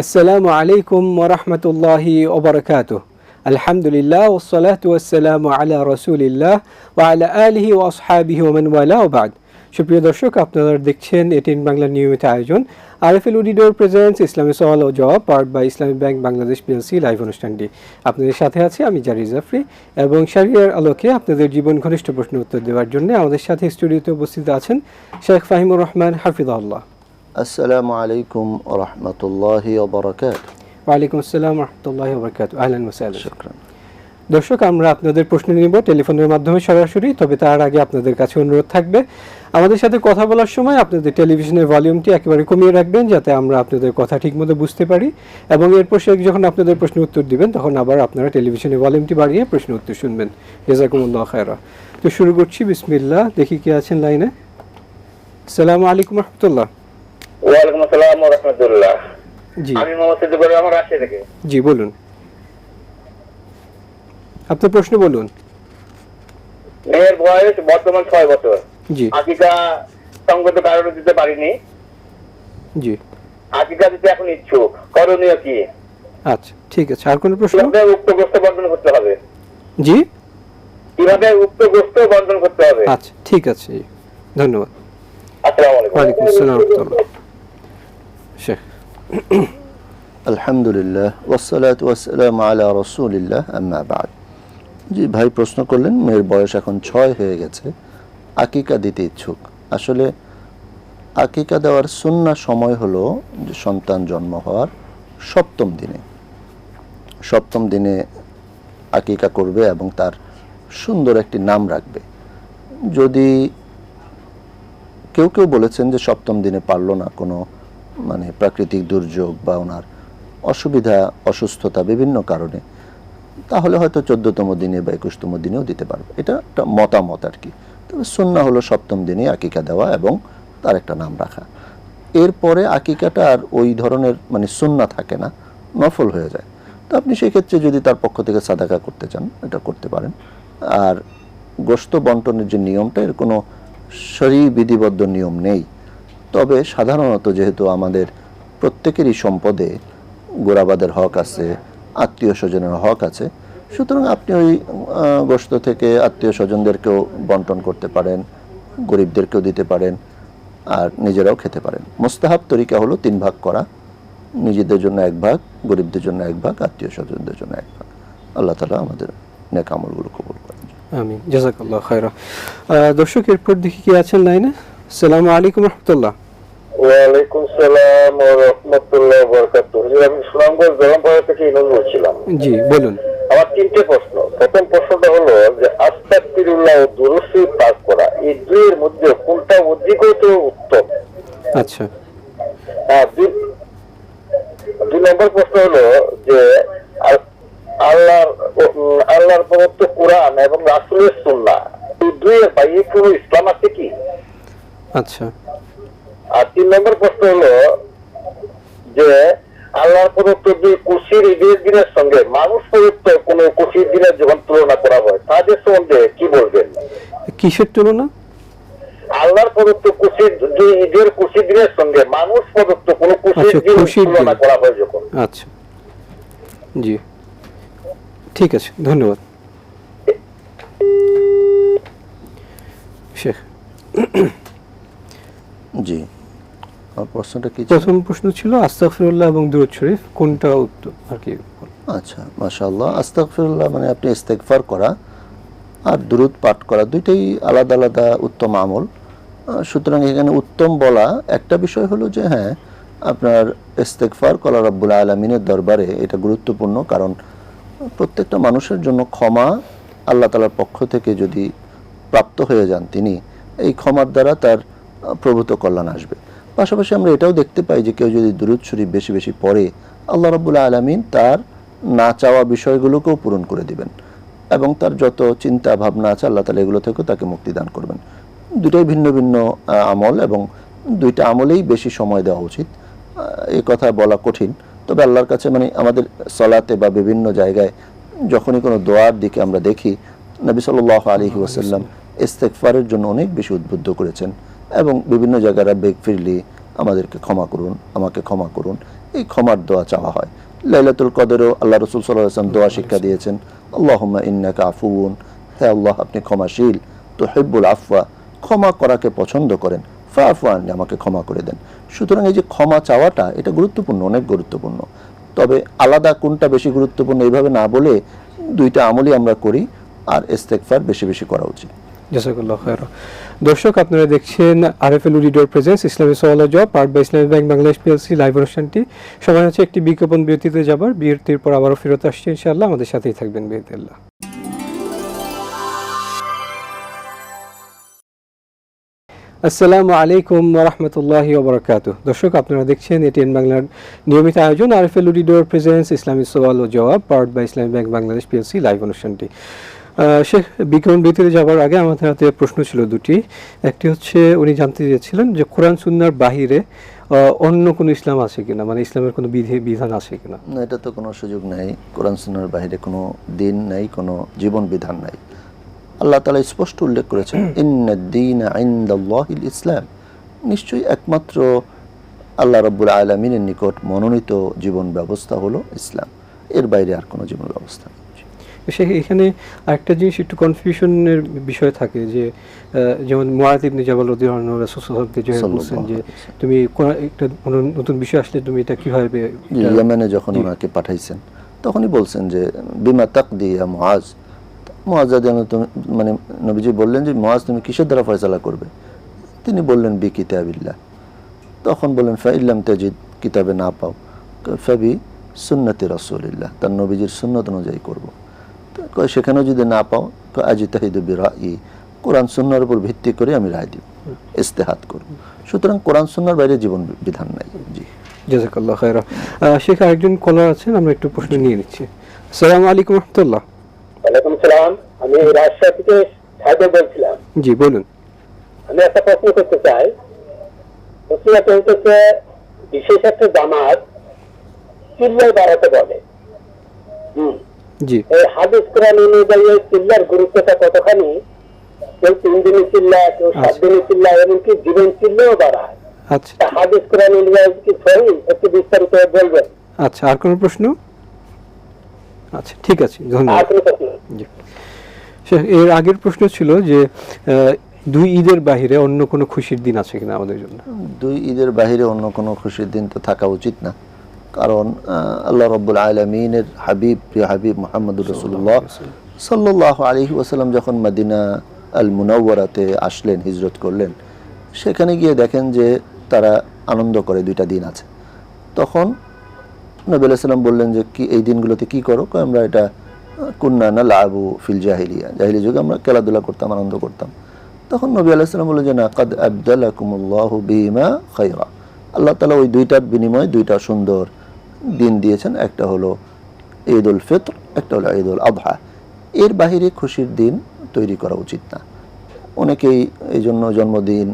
আসসালামু আলাইকুম ওয়া রাহমাতুল্লাহি ওয়া বারাকাতুহু। আলহামদুলিল্লাহ ওয়াসসালাতু ওয়াসসালামু আলা রাসূলিল্লাহ ওয়া আলা আলিহি ওয়া আসহাবিহি ওয়া মান ওয়ালা ওয়া বা'দ। সুপ্রিয় দর্শক, আপনারা দেখছেন এটিএন বাংলা নিয়মিত আয়োজন আরএফএল উডিডোর প্রেজেন্টস ইসলামিক সওয়াল ও জবাব powered by Islamic bank Bangladesh PLC live অনুষ্ঠানটি। আপনাদের সাথে আছি আমি জারি জাফরি এবং শরিয়ার আলোকে আপনাদের জীবন ঘনিষ্ঠ প্রশ্ন উত্তর দেওয়ার জন্য আমাদের সাথে স্টুডিওতে উপস্থিত আছেন শেখ ফাহিমুর রহমান হাফিজাহুল্লাহ। আসসালামু আলাইকুম ওয়া রাহমাতুল্লাহি ওয়া বারাকাতুহু। ওয়া আলাইকুম আসসালাম ওয়া রাহমাতুল্লাহি ওয়া বারাকাতুহু। আহলান ওয়া সাহলান। শুকরান। দর্শক, আমরা আপনাদের প্রশ্ন নিব টেলিফোনের মাধ্যমে সরাসরি, তবে তার আগে আপনাদের কাছে অনুরোধ থাকবে আমাদের সাথে কথা বলার সময় আপনাদের টেলিভিশনের ভলিউমটি একেবারে কমিয়ে রাখবেন, যাতে আমরা আপনাদের কথা ঠিকমতো বুঝতে পারি, এবং এরপর যখন আপনাদের প্রশ্ন উত্তর দিবেন তখন আবার আপনারা টেলিভিশনের ভলিউমটি বাড়িয়ে প্রশ্ন উত্তর শুনবেন। জাযাকুমুল্লাহু খায়রা। তো শুরু করছি, বিসমিল্লাহ। দেখি কে আছেন লাইনে। আসসালামু আলাইকুম রাহমাতুল্লাহ। ওয়া আলাইকুম আসসালাম ওয়া রাহমাতুল্লাহ। জি আমি মোহাম্মদ সিদ্দিকুর রহমান, রাজশাহী থেকে। জি বলুন, আপনার প্রশ্ন বলুন। মেয়ের বয়স বর্তমান 6 বছর। জি আকিকা সঙ্গত কারণে দিতে পারিনি। জি আকিকা দিতে এখন ইচ্ছুক, করণীয় কি? আচ্ছা, ঠিক আছে। আর কোনো প্রশ্ন? কিভাবে উক্ত গোশত বন্টন করতে হবে? জি, কিভাবে উক্ত গোশত বন্টন করতে হবে? আচ্ছা, ঠিক আছে, ধন্যবাদ। আসসালামু আলাইকুম। ওয়ালাইকুম আসসালাম ওয়া রাহমাতুল্লাহ। শেখ। আলহামদুলিল্লাহ ওয়াসসালাতু ওয়াসসালামু আলা রাসূলিল্লাহ, আম্মা বা'দ। জি ভাই প্রশ্ন করলেন, মেয়ের বয়স এখন 6 হয়ে গেছে, আকিকা দিতে ইচ্ছুক। আসলে আকিকা দেওয়ার সুন্নাহ সময় হলো যে সন্তান জন্ম হওয়ার 7ম দিনে। 7ম দিনে আকিকা করবে এবং তার সুন্দর একটি নাম রাখবে। যদি কেউ কেউ বলেছেন যে 7ম দিনে পারল না, কোনো প্রাকৃতিক দুর্যোগ বা ওনার অসুবিধা, অসুস্থতা, বিভিন্ন কারণে, তাহলে হয়তো 14তম দিনে বা 21তম দিনেও দিতে পারবে। এটা একটা মতামত আর কি। তবে সুন্নাহ হলো 7ম দিনে আকিকা দেওয়া এবং তার একটা নাম রাখা। এরপরে আকিকাটা আর ওই ধরনের সুন্নাহ থাকে না, নফল হয়ে যায়। তো আপনি সেক্ষেত্রে যদি তার পক্ষ থেকে সাদাকা করতে চান, এটা করতে পারেন। আর গোশত বন্টনের যে নিয়মটা, এর কোনো শরঈ বিধিবদ্ধ নিয়ম নেই। তবে সাধারণত যেহেতু আমাদের প্রত্যেকেরই সম্পদে গোরাবাদের হক আছে, আত্মীয় স্বজনের হক আছে, সুতরাং আপনি ওই গোশত থেকে আত্মীয় স্বজনদেরকেও বন্টন করতে পারেন, গরিবদেরকেও দিতে পারেন, আর নিজেরাও খেতে পারেন। মুস্তাহাব তরিকা হলো 3 ভাগ করা, নিজেদের জন্য 1 ভাগ, গরিবদের জন্য 1 ভাগ, আত্মীয় স্বজনদের জন্য 1 ভাগ। আল্লাহ তাআলা আমাদের নেক আমলগুলো কবুল করেন। আমিন, জাযাকাল্লাহু খায়রা। দর্শক, এরপর দেখি কি আছেন লাইনে। আসসালামু আলাইকুম রাহমাতুল্লাহ। ওয়া আলাইকুম আসসালাম ওয়া রাহমাতুল্লাহি ওয়া বারাকাতুহু। আমি সুনামগঞ্জ জলমপাড়া থেকে ইনুল বলছিলাম। জি বলুন। আমার 3টে প্রশ্ন। প্রথম প্রশ্নটা হলো যে আস্তাগফিরুল্লাহ ও দুরূদ শরীফ পাঠ করা, এই দুইয়ের মধ্যে কোনটা অধিকতর উত্তম? আচ্ছা, দুই নম্বর প্রশ্ন হলো যে আল্লাহর প্রদত্ত কোরআন এবং রাসূলের সুন্নাহ, এই দুইয়ের বাইরে কোনো ইসলাম আছে কি? আচ্ছা। আর 3 নম্বর প্রশ্ন হলো যে আল্লাহর প্রদত্ত দুই খুশির ঈদের দিনের সঙ্গে মানুষ প্রদত্ত কোন খুশির দিনের যখন তুলনা করা হয়, তাদের সম্বন্ধে কি বলবেন? কিসের তুলনা? আল্লাহর প্রদত্ত খুশির দুই ঈদের খুশির দিনের সঙ্গে মানুষ প্রদত্ত কোন খুশির দিনের তুলনা করা হয় যখন। আচ্ছা, জি ঠিক আছে, ধন্যবাদ শেখ। জি, আমার প্রশ্নটা কি? প্রথম প্রশ্ন ছিল আস্তাগফিরুল্লাহ এবং দুরূদ শরীফ, কোনটা উত্তম আর কি? আচ্ছা, মাশাআল্লাহ। আস্তাগফিরুল্লাহ আপনি ইস্তেগফার করা আর দুরূদ পাঠ করা, দুইটাই আলাদা আলাদা উত্তম আমল। সুতরাং এখানে উত্তম বলা একটা বিষয় হলো যে হ্যাঁ, আপনার ইস্তেগফার করা রব্বুল আলামিনের দরবারে এটা গুরুত্বপূর্ণ, কারণ প্রত্যেকটা মানুষের জন্য ক্ষমা আল্লাহ তাআলার পক্ষ থেকে যদি প্রাপ্ত হয়ে যান তিনি, এই ক্ষমার দ্বারা তার প্রভূত কল্যাণ আসবে। পাশাপাশি আমরা এটাও দেখতে পাই যে কেউ যদি দুরূদ শরীফ বেশি বেশি পড়ে, আল্লাহ রাব্বুল আলামিন তার না চাওয়া বিষয়গুলোকেও পূরণ করে দিবেন এবং তার যত চিন্তা ভাবনা আছে আল্লাহ তাআলা এগুলো থেকেও তাকে মুক্তি দান করবেন। দুটোই ভিন্ন ভিন্ন আমল এবং দুইটা আমলেই বেশি সময় দেওয়া উচিত। এই কথা বলা কঠিন, তবে আল্লাহর কাছে আমাদের সালাতে বা বিভিন্ন জায়গায় যখনই কোনো দোয়ার দিকে আমরা দেখি, নবী সাল্লাল্লাহু আলাইহি ওয়াসাল্লাম ইস্তেগফারের জন্য অনেক বেশি উদ্বুদ্ধ করেছেন এবং বিভিন্ন জায়গায় রাব্বিগফিরলি, আমাদেরকে ক্ষমা করুন, আমাকে ক্ষমা করুন, এই ক্ষমার দোয়া চাওয়া হয়। লাইলাতুল কদরেও আল্লাহ রাসূল সাল্লাল্লাহু আলাইহি ওয়াসাল্লাম দোয়া শিক্ষা দিয়েছেন, আল্লাহুম্মা ইন্নাকা আফুউন, হে আল্লাহ আপনি ক্ষমাশীল, তুহিব্বুল আফওয়া, ক্ষমা করাকে পছন্দ করেন, ফাআফু আননি, আমাকে ক্ষমা করে দেন। সুতরাং এই যে ক্ষমা চাওয়াটা, এটা গুরুত্বপূর্ণ, অনেক গুরুত্বপূর্ণ। তবে আলাদা কোনটা বেশি গুরুত্বপূর্ণ এইভাবে না বলে দুইটা আমলই আমরা করি, আর ইস্তেগফার বেশি বেশি করা উচিত। জাযাকাল্লাহু খায়রা। দর্শক, আপনারা দেখছেন আরএফএল রিডার প্রেজেন্স ইসলামিক সওয়াল ও জবাব powered by Islamic bank Bangladesh PLC live অনুষ্ঠানটি। সময় হচ্ছে একটি বিজ্ঞাপন বিরতিতে যাবার। বিরতির পর আবারও ফেরত আসছি ইনশাআল্লাহ, আমাদের সাথেই থাকবেন বিইذنিল্লাহ। আসসালামু আলাইকুম ওয়া রাহমাতুল্লাহি ওয়া বারাকাতুহু। দর্শক, আপনারা দেখছেন এটিএন বাংলার নিয়মিত আয়োজন আরএফএল রিডার প্রেজেন্স ইসলামিক সওয়াল ও জবাব powered by Islamic bank Bangladesh PLC live অনুষ্ঠানটি। শেখ, বিজ্ঞাপন বিরতিতে যাবার আগে আমাদের হাতে প্রশ্ন ছিল দুটি। একটি হচ্ছে উনি জানতে চেয়েছিলেন যে কোরআন সুন্নাহর বাহিরে অন্য কোনো ইসলাম আছে কিনা, মানে ইসলামের কোনো বিধান আছে কিনা। না, এটা তো কোনো সুযোগ নাই। কোরআন সুন্নাহর বাইরে কোনো দিন নাই, কোনো জীবন বিধান নাই। আল্লাহ তাআলা স্পষ্ট উল্লেখ করেছেন, ইন্নাদ-দীনা ইনদাল্লাহিল ইসলাম, নিশ্চয়ই একমাত্র আল্লাহ রাব্বুল আলামিনের নিকট মনোনীত জীবন ব্যবস্থা হলো ইসলাম, এর বাইরে আর কোনো জীবন ব্যবস্থা নেই। এখানে আরেকটা জিনিস একটু কনফিউশনের বিষয় থাকে যে যেমন মুআয ইবনে জাবাল রাদিয়াল্লাহু আনহু রাসূল সাল্লাল্লাহু আলাইহি ওয়াসাল্লাম বলেছেন যে তুমি একটা নতুন বিষয় আসলে তুমি এটা কিভাবে, ইয়েমেনে যখন ওনাকে পাঠাইছেন তখনই বলছেন যে বিমা তাকদি ইয়া মুআয, মুআয রাদিয়াল্লাহু আনহু, মানে নবীজি বললেন যে মুআয তুমি কিসের দ্বারা ফয়সালা করবে? তিনি বললেন বি কিতাবিল্লাহ। তখন বললেন ফা ইল্লাম তাজিদ, কিতাবে না পাও, ফাবি সুন্নতি রাসূলিল্লাহ, তার নবীজির সুন্নত অনুযায়ী করব। সেখানেও যদি না পাও, আজিতাহিদু বিরাই, কোরআন সুন্নাহর উপর ভিত্তি করে আমি রায় দিব, ইস্তেহাদ করব। সুতরাং কোরআন সুন্নাহর বাইরে জীবন বিধান নাই। জি, জাযাকাল্লাহু খায়রা। শেখ, আরেকজন কলার আছেন, আমরা একটু প্রশ্ন নিয়ে নিচ্ছি। আসসালামু আলাইকুম ওয়া রাহমাতুল্লাহ। ওয়ালাইকুম সালাম, আমি রাজশাহী থেকে সাহেব বলছিলাম। জি বলুন। আমি একটা প্রশ্ন করতে চাই। প্রশ্নটা হচ্ছে বিশেষ একটা জামাত চিল্লাই বাড়াতে বলে। জি, এই হাদিস কোরআন অনুযায়ী চিল্লার গুরুত্বটা কতখানি? কেউ 3 দিনে চিল্লায়, কেউ 7 দিনে চিল্লায়, এমনকি জীবন চিল্লাও বাড়ায়। আচ্ছা, হাদিস কোরআন অনুযায়ী কি সহি? একটু বিস্তারিত বলবেন। আচ্ছা, আর কোনো প্রশ্ন? আচ্ছা, ঠিক আছে, ধন্যবাদ। জি, এর আগের প্রশ্ন ছিল যে দুই ঈদের বাহিরে অন্য কোনো খুশির দিন আছে কিনা আমাদের জন্য। দুই ঈদের বাহিরে অন্য কোনো খুশির দিন তো থাকা উচিত না, কারণ আল্লাহ রাব্বুল আলামিনের হাবিব, প্রিয় হাবিব মুহাম্মদুর রাসূলুল্লাহ সাল্লাল্লাহু আলাইহি ওয়াসাল্লাম যখন মদিনা আল মুনাওয়ারাতে আসলেন, হিজরত করলেন, সেখানে গিয়ে দেখেন যে তারা আনন্দ করে, দুইটা দিন আছে। তখন নবী আলাইহিস সালাম বললেন যে কি এই দিনগুলোতে কি করো? আমরা এটা কুন্না নালআবু ফিল জাহিলিয়া, জাহিলি যুগে আমরা খেলাধুলা করতাম, আনন্দ করতাম। তখন নবী আলাইহিস সালাম বললেন যে না, কাদ আবদালাকুমুল্লাহু বিমা খায়রা, আল্লাহ তাআলা ওই দুইটার বিনিময়ে দুইটা সুন্দর দিন দিয়েছেন, একটা হলো ঈদ উল ফিতর, একটা হলো ঈদ উল আযহা। এর বাহিরে খুশির দিন তৈরি করা উচিত না। অনেকেই এই জন্য জন্মদিন,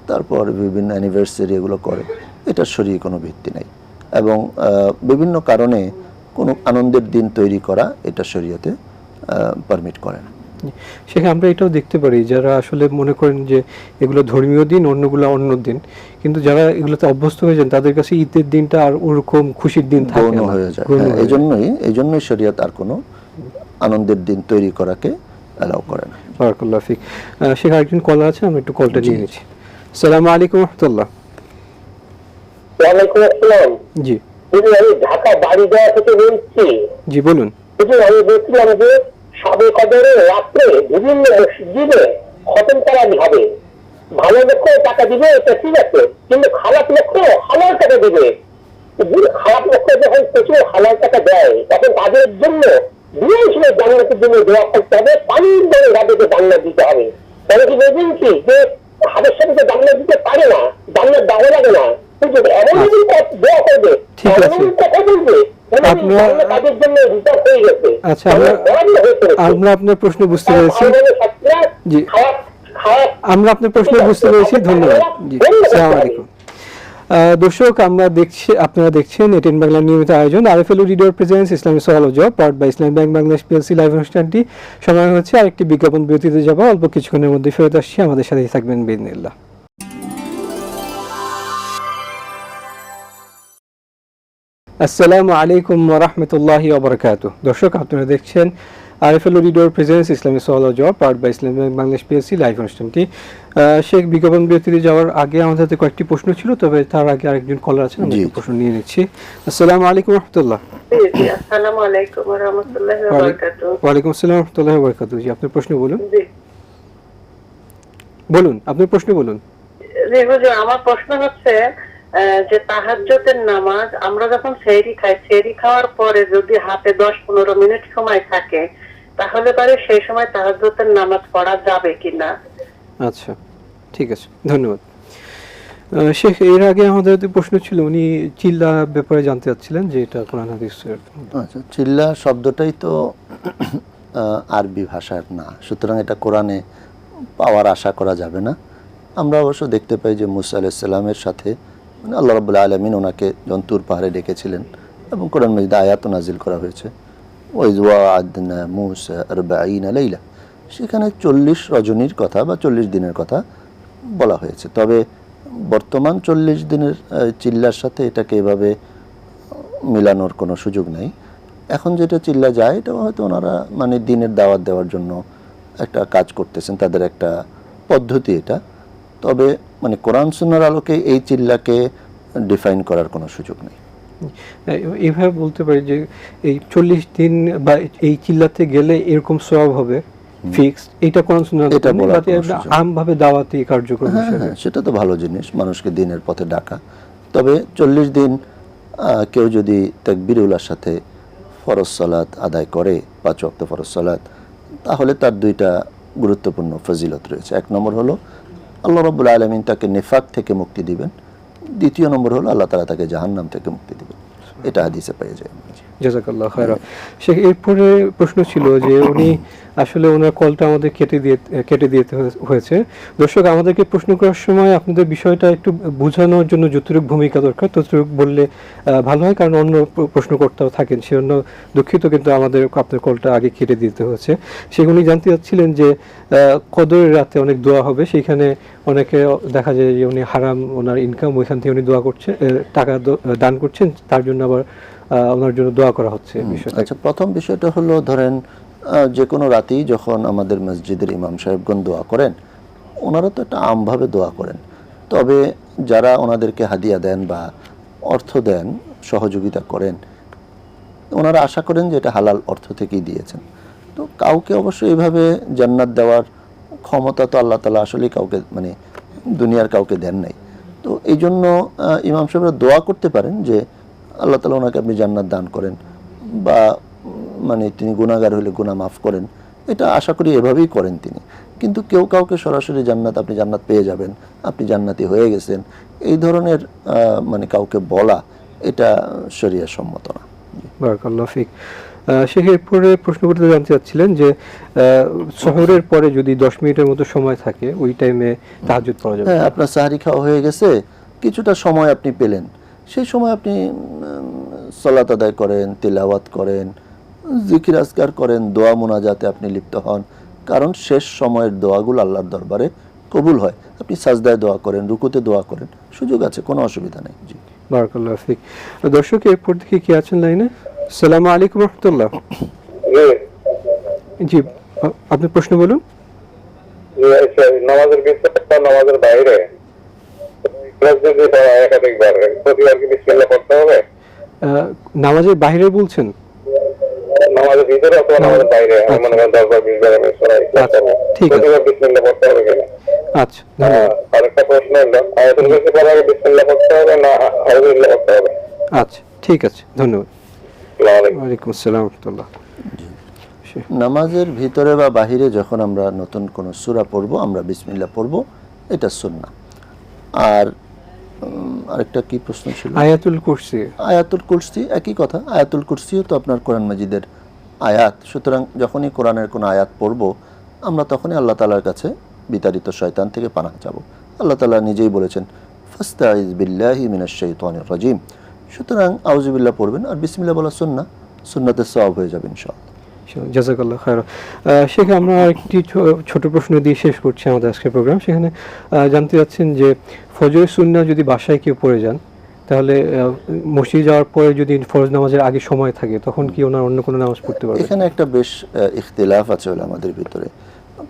তারপর বিভিন্ন অ্যানিভার্সারি এগুলো করে, এটার শরীরে কোনো ভিত্তি নেই, এবং বিভিন্ন কারণে কোনো আনন্দের দিন তৈরি করা এটা শরীয়তে পারমিট করে না। সেখানে আমরা এটাও দেখতে পারি যারা আসলে মনে করেন যে এগুলো ধর্মীয় দিন, অন্যগুলো অন্য দিন, কিন্তু যারা এগুলোতে অভ্যস্ত হয়ে যান তাদের কাছে ঈদের দিনটা আর ওরকম খুশির দিন থাকে না, হয়ে যায়। এই জন্যই শরীয়ত আর কোনো আনন্দের দিন তৈরি করাকে অ্যালাউ করে না। বারাকাল্লাহু ফিক। সেখানে একজন কলার আছে, আমরা একটু কলটা নিয়ে নিচ্ছি। আসসালামু আলাইকুম ওয়া রাহমাতুল্লাহ। ওয়ালাইকুম আসসালাম। জি, আমি ঢাকা বাড়ি দেওয়া থেকে বলছি। জি বলুন। আমি বলছিলাম যে সবে কদরের রাত্রে বিভিন্ন মসজিদে খতম করানি হবে। ভালো লক্ষ্য টাকা দিবে, এটা ঠিক আছে, কিন্তু খারাপ লক্ষ্য হালাল টাকা দিবে। খারাপ লক্ষ্য যখন প্রচুর হালাল টাকা দেয়, তখন তাদের জন্য দুই সময় জান্নাতের জন্য দোয়া করতে হবে, পানির দরে তাদেরকে জান্নাত দিতে হবে। তাহলে কি বলবেন কি যে হাতের সাথে জান্নাত দিতে পারে না, জান্নাত দেওয়া লাগে না, কিন্তু এমন দোয়া করবে, এমন কথা বলবে, আচ্ছা, আমরা আপনার প্রশ্ন বুঝতে পেরেছি। জি, আমরা আপনার প্রশ্ন বুঝতে পেরেছি, ধন্যবাদ। জি, আসসালামু আলাইকুম। দর্শক, আপনারা দেখছেন এটিএন বাংলার নিয়মিত আয়োজন আরএফএল রিডার প্রেজেন্স ইসলামিক সওয়াল ও জবাব powered by Islamic bank Bangladesh PLC live অনুষ্ঠানটি। সময় হচ্ছে আরেকটি বিজ্ঞাপন বিরতিতে যাব, অল্প কিছুক্ষণের মধ্যে ফেরত আসছি, আমাদের সাথেই থাকবেন বিইذنিল্লাহ। আসসালামু আলাইকুম ওয়া রাহমাতুল্লাহি ওয়া বারাকাতুহু। দর্শক, আপনারা দেখছেন আরএফএল রিডার প্রেজেন্স ইসলামিক সওয়াল ও জবাব powered by Islamic bank Bangladesh PLC live অনুষ্ঠানটি। শেখ বিজ্ঞাপন বিরতিতে যাওয়ার আগে আমাদের হাতে কয়েকটি প্রশ্ন ছিল, তবে তার আগে আরেকজন কলার আছেন, আমরা একটু প্রশ্ন নিয়ে নিচ্ছি। আসসালামু আলাইকুম ওয়া রাহমাতুল্লাহ। জি, আসসালামু আলাইকুম ওয়া রাহমাতুল্লাহি ওয়া বারাকাতুহু। ওয়া আলাইকুম আসসালাম ওয়া রাহমাতুল্লাহি ওয়া বারাকাতুহু। জি, আপনার প্রশ্ন বলুন। বলুন, আপনার প্রশ্ন বলুন। জি হুজুর, আমার প্রশ্ন হচ্ছে যে তাহাজ্জুদের নামাজ আমরা যখন সেহরি খাই, সেহরি খাওয়ার পরে যদি হাতে 10-15 মিনিট সময় থাকে, তাহলে পরে সেই সময় তাহাজ্জুদের নামাজ পড়া যাবে কিনা? আচ্ছা, ঠিক আছে, ধন্যবাদ। শেখ, এর আগে আমাদের যে প্রশ্ন ছিল, উনি চিল্লা ব্যাপারে জানতে চাচ্ছিলেন যে এটা কোরআন হাদিসের। আচ্ছা, চিল্লা শব্দটাই তো আরবি ভাষার না, সুতরাং এটা কোরআনে পাওয়ার আশা করা যাবে না। আমরা অবশ্য দেখতে পাই যে মুসা আলাইহিস সালামের সাথে মানে আল্লাহ রাব্বুল আলামিন ওনাকে জন্তুর পাহাড়ে ডেকেছিলেন এবং কোরআন মাজিদে আয়াত নাজিল করা হয়েছে, ওয়াইজ ওয়া'আদনা মুসা 40 লাইলা, সেখানে 40 রজনীর কথা বা 40 দিনের কথা বলা হয়েছে। তবে বর্তমান 40 দিনের চিল্লার সাথে এটাকে এভাবে মিলানোর কোনো সুযোগ নেই। এখন যেটা চিল্লা যায়, এটা হয়তো ওনারা মানে দিনের দাওয়াত দেওয়ার জন্য একটা কাজ করতেছেন, তাদের একটা পদ্ধতি এটা। তবে মানে কোরআন সুন্নাহর আলোকে এই চিল্লাকে ডিফাইন করার কোনো সুযোগ নেই। এইভাবে বলতে পারি যে এই 40 দিন বা এই চিল্লাতে গেলে এরকম সওয়াব হবে ফিক্সড, এটা কোরআন সুন্নাহ এটা বলার কোনো সুযোগ নেই। আমভাবে দাওয়াতি কার্যক্রম হিসেবে। হ্যাঁ, সেটা তো ভালো জিনিস, মানুষকে দিনের পথে ডাকা। তবে 40 দিন কেউ যদি তাকবীরুল্লাহর সাথে ফরজ সালাত আদায় করে, 5 ওয়াক্ত ফরজ সালাত, তাহলে তার দুইটা গুরুত্বপূর্ণ ফজিলত রয়েছে। এক নম্বর হলো আল্লাহ রাব্বুল আলামিন তাকে নিফাক থেকে মুক্তি দিবেন, দ্বিতীয় নম্বর হলো আল্লাহ তাআলা তাকে জাহান্নাম থেকে মুক্তি দিবেন। এটা হাদিসে পেয়ে যায়। জাযাকাল্লাহু খায়রা। শেখ, এরপরে প্রশ্ন ছিল যে উনি আসলে ওনার কলটা আমাদের কেটে দিতে হয়েছে। দর্শক, আমাদেরকে প্রশ্ন করার সময় আপনাদের বিষয়টা একটু বোঝানোর জন্য যতটুকু ভূমিকা দরকার ততটুকু বললে ভালো হয়, কারণ অন্য প্রশ্নকর্তাও থাকেন, সেজন্য দুঃখিত, কিন্তু আমাদের আপনার কলটা আগে কেটে দিতে হয়েছে। সেগুলি জানতে চাচ্ছিলেন যে কদরের রাতে অনেক দোয়া হবে, সেইখানে অনেকে দেখা যায় যে উনি হারাম ওনার ইনকাম, ওইখান থেকে উনি দোয়া করছেন, টাকা দান করছেন, তার জন্য আবার ওনার জন্য দোয়া করা হচ্ছে। আচ্ছা, প্রথম বিষয়টা হলো ধরেন যে কোনো রাতেই যখন আমাদের মসজিদের ইমাম সাহেবগণ দোয়া করেন, ওনারা তো একটা আমভাবে দোয়া করেন। তবে যারা ওনাদেরকে হাদিয়া দেন বা অর্থ দেন, সহযোগিতা করেন, ওনারা আশা করেন যে এটা হালাল অর্থ থেকেই দিয়েছেন। তো কাউকে অবশ্যই এইভাবে জান্নাত দেওয়ার ক্ষমতা তো আল্লাহ তাআলা আসলেই কাউকে মানে দুনিয়ার কাউকে দেন নাই। তো এই জন্য ইমাম সাহেবরা দোয়া করতে পারেন যে আল্লাহ তাআলা ওনাকে আপনি জান্নাত দান করেন, বা মানে তিনি গুনাহগার হলে গুনাহ মাফ করেন, এটা আশা করি এভাবেই করেন তিনি। কিন্তু কেউ কাউকে সরাসরি জান্নাত, আপনি জান্নাত পেয়ে যাবেন, আপনি জান্নাতি হয়ে গেছেন, এই ধরনের মানে কাউকে বলা, এটা শরীয়ত সম্মত না। বারাকাল্লাহু ফিক। শেখের পরে প্রশ্ন করতে জানতে চাচ্ছিলেন যে শহরের পরে যদি 10 মিনিটের মতো সময় থাকে, ওই টাইমে তাহাজ্জুদ পড়া যাবে? হ্যাঁ, আপনার সাহরি খাওয়া হয়ে গেছে, কিছুটা সময় আপনি পেলেন, সেই সময় আপনি সালাত আদায় করেন, তিলাওয়াত করেন, জিকির আজকার করেন, দোয়া মুনাজাতে আপনি লিপ্ত হন, কারণ শেষ সময়ের দোয়াগুলো আল্লাহর দরবারে কবুল হয়। আপনি সাজদায় দোয়া করেন, রুকুতে দোয়া করেন, সুযোগ আছে, কোনো অসুবিধা নেই। জি, বারাকাল্লাহু ফিক। দর্শক, এরপর দেখি কি আছেন লাইনে। আসসালামু আলাইকুম ওয়া রাহমাতুল্লাহ। জি, আপনি প্রশ্ন বলুন। নামাজের ভিতরে নামাজের বাইরে একাধিকবার প্রতিবার কি বিসমিল্লাহ পড়তে হবে? নামাজের বাইরে বলছেন? নামাজের ভিতরে অথবা নামাজের বাইরে, আমি মনে করেন 10 বার 20 বার আমি সূরা ইখলাস পড়ব, ঠিক আছে, প্রতিবার বিসমিল্লাহ পড়তে হবে কিনা? আচ্ছা, ধন্যবাদ। আরেকটা প্রশ্ন হলো, আয়াতুল কুরসি পড়ার আগে বিসমিল্লাহ পড়তে হবে না আউযুবিল্লাহ পড়তে হবে? আচ্ছা, ঠিক আছে, ধন্যবাদ। আসসালামু আলাইকুম। ওয়ালাইকুম আসসালাম ওয়া রাহমাতুল্লাহ। নামাজের ভিতরে বা বাহিরে যখন আমরা নতুন কোনো সূরা পড়ব, আমরা বিসমিল্লাহ পড়ব, এটা সুন্নাহ। আর আরেকটা কি প্রশ্ন ছিল? আয়াতুল কুরসি। আয়াতুল কুরসি একই কথা, আয়াতুল কুরসিও তো আপনার কোরআন মাজিদের আয়াত। সুতরাং যখনই কোরআনের কোনো আয়াত পড়ব, আমরা তখনই আল্লাহ তাআলার কাছে বিতাড়িত শয়তান থেকে পানাহ চাবো। আল্লাহ তাআলা নিজেই বলেছেন, ফাস্তাইজ বিল্লাহি মিনাশ শাইতানির রাজিম। সুতরাং আউযুবিল্লাহ পড়বেন, আর বিসমিল্লাহ বলা সুন্নাহ, সুন্নাতের সওয়াব হয়ে যাবে ইনশাআল্লাহ। জাযাকাল্লাহু খায়রা। সেখানে আমরা একটি ছোট প্রশ্ন দিয়ে শেষ করছি আমাদের আজকের প্রোগ্রাম। সেখানে জানতে চাচ্ছেন যে ফজরের সুন্নাহ যদি বাসায় কেউ পড়ে যান, তাহলে মসজিদ যাওয়ার পরে যদি ফরজ নামাজের আগে সময় থাকে তখন কি ওনার অন্য কোনো নামাজ পড়তে পারবে? এখানে একটা বেশ ইখতিলাফ আছে আমাদের ভিতরে।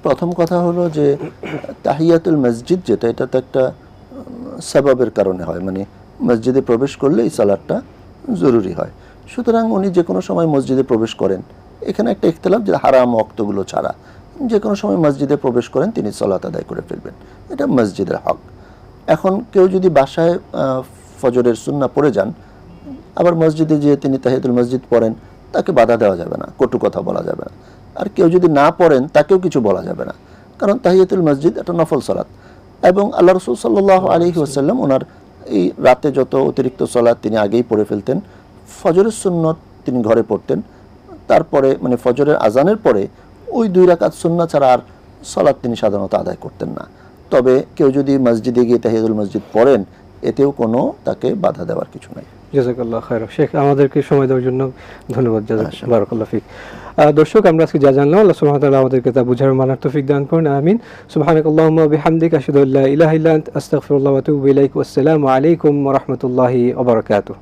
প্রথম কথা হলো যে তাহিয়াতুল মসজিদ যেটা, এটা তো একটা সাবাবের কারণে হয়, মানে মসজিদে প্রবেশ করলে এই সালাতটা জরুরি হয়। সুতরাং উনি যে কোনো সময় মসজিদে প্রবেশ করেন, এখানে একটা ইখতিলাফ যে হারাম ওয়াক্তগুলো ছাড়া যে কোনো সময় মসজিদে প্রবেশ করেন তিনি সালাত আদায় করে ফেলবেন, এটা মসজিদের হক। এখন কেউ যদি বাসায় ফজরের সুন্নাহ পড়ে যান, আবার মসজিদে যেয়ে তিনি তাহিয়াতুল মসজিদ পড়েন, তাকে বাধা দেওয়া যাবে না, কটু কথা বলা যাবে না। আর কেউ যদি না পড়েন তাকেও কিছু বলা যাবে না, কারণ তাহিয়াতুল মসজিদ একটা নফল সালাত। এবং আল্লাহ রাসূল সাল্লাল্লাহু আলাইহি ওয়াসাল্লাম ওনার এই রাতে যত অতিরিক্ত সালাত তিনি আগেই পড়ে ফেলতেন। ফজরের সুন্নত তিনি ঘরে পড়তেন, তারপরে মানে ফজরের আজানের পরে ওই 2 রাকাত সুন্নাহ ছাড়া আর সালাত তিনি সাধারণত আদায় করতেন না। তবে কেউ যদি মসজিদে গিয়ে তাহিয়াতুল মসজিদ পড়েন, এতেও কোনো তাকে বাধা দেওয়ার কিছু নাই। জাযাকাল্লাহ খায়র। শেখ, আমাদেরকে সময় দেওয়ার জন্য ধন্যবাদ। বারাকাল্লাহ ফিক। দর্শক, আমরা আজকে যা জানলাম আল্লাহ সুবহানাহু ওয়া তাআলা আমাদেরকে তা বুঝার মানার তৌফিক দান করুন, আমিন। সুবহানাকাল্লাহুম্মা ওয়া বিহামদিকা আশহাদু আল্লা ইলাহা ইল্লা আনতা আস্তাগফিরুল্লাহ ওয়া আতুবু ইলাইক। ওয়াসসালামু আলাইকুম ওয়া রাহমাতুল্লাহি ওয়া বারাকাতুহু।